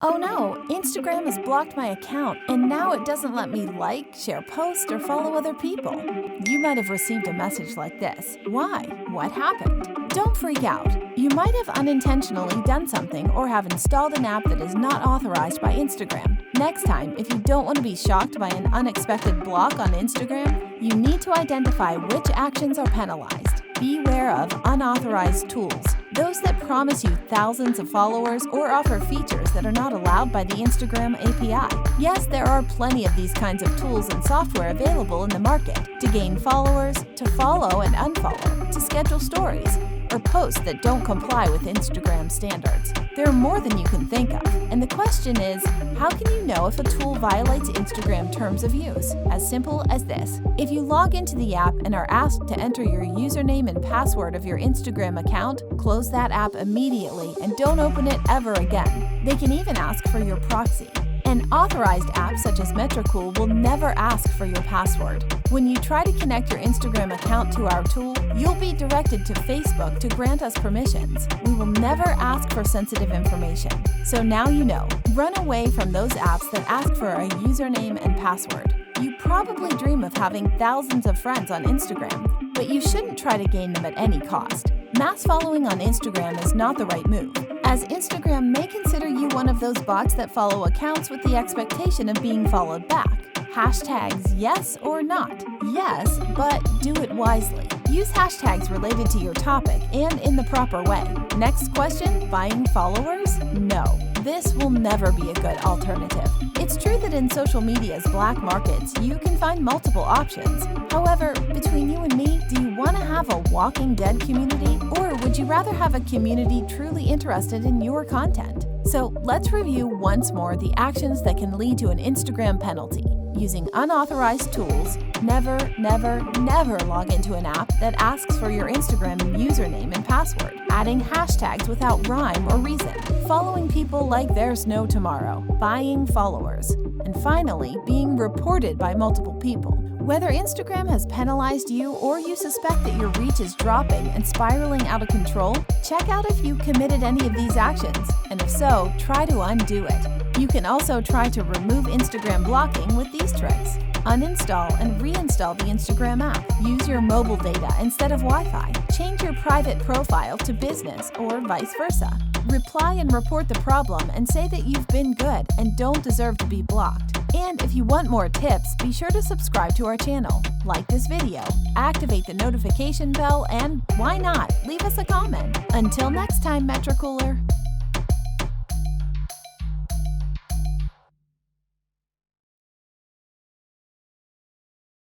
Oh no, Instagram has blocked my account and now it doesn't let me like, share posts, or follow other people. You might have received a message like this. Why? What happened? Don't freak out. You might have unintentionally done something or have installed an app that is not authorized by Instagram. Next time, if you don't want to be shocked by an unexpected block on Instagram, you need to identify which actions are penalized. Beware of unauthorized tools, those that promise you thousands of followers or offer features that are not allowed by the Instagram API. Yes, there are plenty of these kinds of tools and software available in the market to gain followers, to follow and unfollow, to schedule stories, or posts that don't comply with Instagram standards. There are more than you can think of, and the question is, how can you know if a tool violates Instagram terms of use? As simple as this. If you log into the app and are asked to enter your username and password of your Instagram account, close that app immediately and don't open it ever again. They can even ask for your proxy. An authorized app such as Metricool will never ask for your password. When you try to connect your Instagram account to our tool, you'll be directed to Facebook to grant us permissions. We will never ask for sensitive information. So now you know. Run away from those apps that ask for a username and password. You probably dream of having thousands of friends on Instagram, but you shouldn't try to gain them at any cost. Mass following on Instagram is not the right move, as Instagram may consider you one of those bots that follow accounts with the expectation of being followed back. Hashtags yes or not. Yes, but do it wisely. Use hashtags related to your topic and in the proper way. Next question, buying followers? No, this will never be a good alternative. It's true that in social media's black markets, you can find multiple options. However, between you and me, do you want to have a Walking Dead community, or would you rather have a community truly interested in your content? So let's review once more the actions that can lead to an Instagram penalty. Using unauthorized tools, never log into an app that asks for your Instagram username and password. Adding hashtags without rhyme or reason. Following people like there's no tomorrow. Buying followers. And finally, being reported by multiple people. Whether Instagram has penalized you or you suspect that your reach is dropping and spiraling out of control, check out if you committed any of these actions, and if so, try to undo it. You can also try to remove Instagram blocking with these tricks. Uninstall and reinstall the Instagram app. Use your mobile data instead of Wi-Fi. Change your private profile to business or vice versa. Reply and report the problem and say that you've been good and don't deserve to be blocked. And if you want more tips, be sure to subscribe to our channel, like this video, activate the notification bell, and why not, leave us a comment. Until next time, Metricooler.